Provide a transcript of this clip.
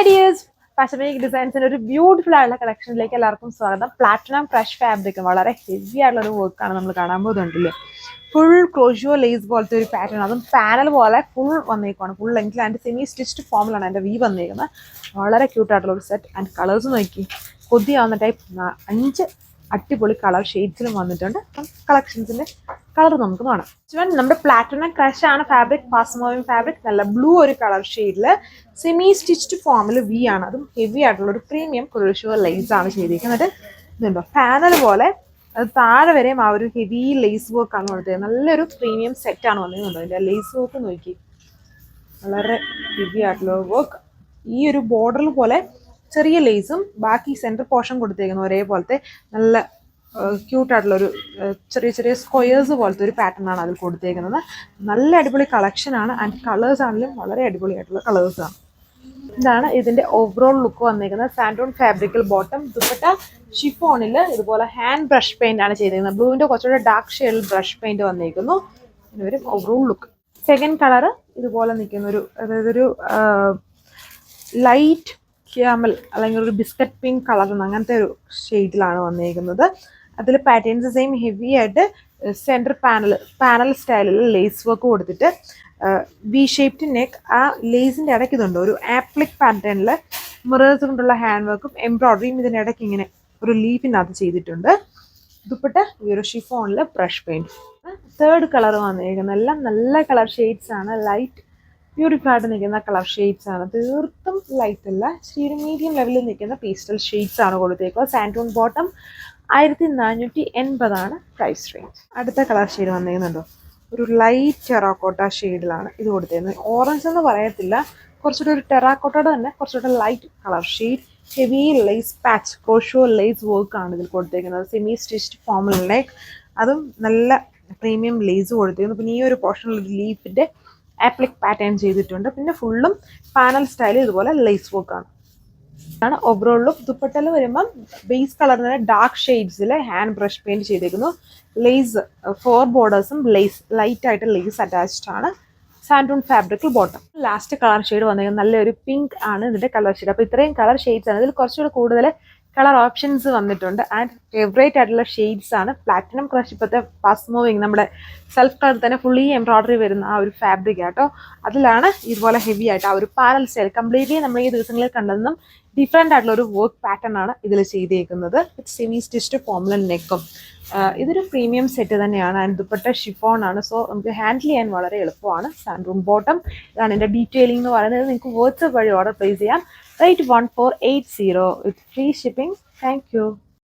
Hi dears, Pacific Designs ഒരു beautiful ആയിട്ടുള്ള കളക്ഷനിലേക്ക് എല്ലാവർക്കും സ്വാഗതം. പ്ലാറ്റിനം ക്രഷ് ഫാബ്രിക് വളരെ ഹെവി ആയിട്ടുള്ള ഒരു വർക്കാണ് നമ്മൾ കാണാൻ പോകുന്നുണ്ടല്ലേ. ഫുൾ ക്രോഷ്യോ ലേസ് പോലത്തെ ഒരു പാറ്റേൺ, അതും പാനൽ പോലെ ഫുൾ വന്നേക്കാണ്. ഫുൾ ലെങ്ത്തിൽ ആൻഡ് സെമി സ്റ്റിച്ച്ഡ് ഫോമിലാണ് എൻ്റെ വി വന്നേക്കുന്നത്. വളരെ ക്യൂട്ടായിട്ടുള്ള ഒരു സെറ്റ്. ആൻഡ് കളേഴ്സ് നോക്കി കൊതിയാവുന്ന ടൈപ്പ് 5 അടിപൊളി കളർ ഷെയ്ഡ്സിലും വന്നിട്ടുണ്ട്. കളക്ഷൻസിന്റെ കളർ നമുക്ക് കാണാം. നമ്മുടെ പ്ലാറ്റിനം ക്രഷ് ആണ് ഫാബ്രിക്, ഫാസ്റ്റ് മൂവിങ് ഫാബ്രിക്. നല്ല ബ്ലൂ ഒരു കളർ ഷെയ്ഡില് സെമി സ്റ്റിച്ച്ഡ് ഫോമിൽ വി ആണ്. അതും ഹെവി ആയിട്ടുള്ള ഒരു പ്രീമിയം ക്രോഷ്യോ ലേസ് ആണ് ചെയ്തിരിക്കുന്നത്. ഇതുണ്ടോ പാനൽ പോലെ അത് താഴെ വരെയും ആ ഒരു ഹെവി ലേസ് വർക്ക് ആണ് കൊടുത്തത്. നല്ലൊരു പ്രീമിയം സെറ്റ് ആണ് വന്നിരുന്നുണ്ടോ. അതിന്റെ ലേസ് വർക്ക് നോക്കി വളരെ ഹെവി ആയിട്ടുള്ള വർക്ക്. ഈ ഒരു ബോർഡറിൽ പോലെ ചെറിയ ലേസും ബാക്കി സെൻറ്റർ പോർഷൻ കൊടുത്തേക്കുന്നു ഒരേപോലത്തെ നല്ല ക്യൂട്ടായിട്ടുള്ളൊരു ചെറിയ ചെറിയ സ്ക്വയേഴ്സ് പോലത്തെ ഒരു പാറ്റേൺ ആണ് അതിൽ കൊടുത്തേക്കുന്നത്. നല്ല അടിപൊളി കളക്ഷനാണ്. ആൻഡ് കളേഴ്സ് ആണെങ്കിലും വളരെ അടിപൊളിയായിട്ടുള്ള കളേഴ്സാണ്. ഇതാണ് ഇതിന്റെ ഓവറോൾ ലുക്ക് വന്നേക്കുന്നത്. സാൻഡോൺ ഫാബ്രിക്കൽ ബോട്ടം, ദുപ്പട്ട ഷിഫോണിൽ ഇതുപോലെ ഹാൻഡ് ബ്രഷ് പെയിന്റ് ആണ് ചെയ്തേക്കുന്നത്. ബ്ലൂവിന്റെ കുറച്ചുകൂടെ ഡാർക്ക് ഷെയ്ഡിൽ ബ്രഷ് പെയിന്റ് വന്നേക്കുന്നു. ഇതൊരു ഓവറോൾ ലുക്ക്. സെക്കൻഡ് കളർ ഇതുപോലെ നിൽക്കുന്ന ഒരു, അതായത് ഒരു ലൈറ്റ് ക്യാമൽ അല്ലെങ്കിൽ ഒരു ബിസ്ക്കറ്റ് പിങ്ക് കളർ അങ്ങനത്തെ ഒരു ഷെയ്ഡിലാണ് വന്നേക്കുന്നത്. അതിൽ പാറ്റേൺസ് സെയിം ഹെവി ആയിട്ട് സെൻറ്റർ പാനൽ സ്റ്റൈലിൽ ലേസ് വർക്ക് കൊടുത്തിട്ട് വി ഷേപ്ഡ് നെക്ക്. ആ ലേസിൻ്റെ ഇടയ്ക്ക് ഇതുണ്ട് ഒരു ആപ്ലിക് പാറ്റേണിൽ മിറേഴ്സ് കൊണ്ടുള്ള ഹാൻഡ് വർക്കും എംബ്രോയ്ഡറിയും ഇതിൻ്റെ ഇടയ്ക്ക് ഇങ്ങനെ ഒരു ലീഫിനകത്ത് ചെയ്തിട്ടുണ്ട്. ദുപ്പട്ട ഈ ഒരു ഷിഫോണിൽ ബ്രഷ് പെയിന്റ്. തേർഡ് കളർ വന്നേക്കുന്നത് എല്ലാം നല്ല കളർ ഷെയ്ഡ്സ് ആണ്. ലൈറ്റ് ബ്യൂട്ടിഫുൾ ആയിട്ട് നിൽക്കുന്ന കളർ ഷെയ്ഡ്സ് ആണ്. തീർത്തും ലൈറ്റ് അല്ല, ഒരു മീഡിയം ലെവലിൽ നിൽക്കുന്ന പേസ്റ്റൽ ഷെയ്ഡ്സ് ആണ് കൊടുത്തേക്കുക. സാൻഡൂൺ ബോട്ടം 1480 ആണ് പ്രൈസ് റേഞ്ച്. അടുത്ത കളർ ഷെയ്ഡ് വന്നിരിക്കുന്നുണ്ടോ, ഒരു ലൈറ്റ് ടെറാക്കോട്ട ഷെയ്ഡിലാണ് ഇത് കൊടുത്തിരുന്നത്. ഓറഞ്ച് എന്ന് പറയത്തില്ല, കുറച്ചുകൂടെ ഒരു ടെറാക്കോട്ടയുടെ തന്നെ കുറച്ചുകൂടെ light colour shade. Heavy lace patch crochet lace work ആണ് ഇതിൽ കൊടുത്തേക്കുന്നത്. സെമി സ്റ്റിച്ച്ഡ് ഫോമൽ നെക്ക്, അതും നല്ല പ്രീമിയം ലേസ് കൊടുത്തിരുന്നു. പിന്നെ ഈ ഒരു പോർഷനിൽ ഒരു ലീഫിന്റെ ആപ്ലിക് പാറ്റേൺ ചെയ്തിട്ടുണ്ട്. പിന്നെ ഫുള്ളും പാനൽ സ്റ്റൈൽ ഇതുപോലെ ലേസ് വർക്ക് ആണ്. ആണ് ഓവറോൾ ലുക്ക്. ദുപ്പട്ടയിൽ വരുമ്പം ബേസ് കളറിന് ഡാർക്ക് ഷെയ്ഡ്സിൽ ഹാൻഡ് ബ്രഷ് പെയിന്റ് ചെയ്തേക്കുന്നു. ലേസ് 4 ബോർഡേഴ്സും ലേസ് ലൈറ്റ് ആയിട്ട് ലേസ് അറ്റാച്ച്ഡ് ആണ്. സാൻഡൂൺ ഫാബ്രിക്കൽ ബോട്ടം. ലാസ്റ്റ് കളർ ഷെയ്ഡ് വന്നിരിക്കുന്നത് നല്ലൊരു പിങ്ക് ആണ് ഇതിന്റെ കളർ ഷെയ്ഡ്. അപ്പോൾ ഇത്രയും കളർ ഷെയ്ഡ്സ് ആണ്. ഇതിൽ കുറച്ചുകൂടി കൂടുതൽ കളർ ഓപ്ഷൻസ് വന്നിട്ടുണ്ട്. ആൻഡ് ഫേവറേറ്റ് ആയിട്ടുള്ള ഷെയ്ഡ്സ് ആണ്. പ്ലാറ്റിനം ക്രഷ് ഇപ്പോഴത്തെ ഫാസ്റ്റ് മൂവിങ് നമ്മുടെ സെൽഫ് കളർ തന്നെ ഫുള്ളി എംബ്രോയ്ഡറി വരുന്ന ആ ഒരു ഫാബ്രിക് ആട്ടോ. അതിലാണ് ഇതുപോലെ ഹെവി ആയിട്ട് ആ ഒരു പാനൽ സ്റ്റൈൽ കംപ്ലീറ്റ്ലി നമ്മൾ ഈ ദിവസങ്ങളിൽ കണ്ടതെന്നും ഡിഫറെൻ്റ് ആയിട്ടുള്ള ഒരു വർക്ക് പാറ്റേൺ ആണ് ഇതിൽ ചെയ്തേക്കുന്നത്. സെമി സ്റ്റിച്ച്ഡ് ഫോമുലൻ നെക്കും. ഇതൊരു പ്രീമിയം സെറ്റ് തന്നെയാണ്. ആൻഡ് ദുപ്പട്ട ഷിഫോൺ ആണ്. സോ നമുക്ക് ഹാൻഡിൽ ചെയ്യാൻ വളരെ എളുപ്പമാണ്. സാൻഡൂൺ ബോട്ടം ഇതാണ് എൻ്റെ ഡീറ്റെയിലിംഗ് എന്ന് പറയുന്നത്. നിങ്ങൾക്ക് വാട്സ്ആപ്പ് വഴി ഓർഡർ പ്ലേസ് ചെയ്യാം. Rate 1480 with free shipping. Thank you.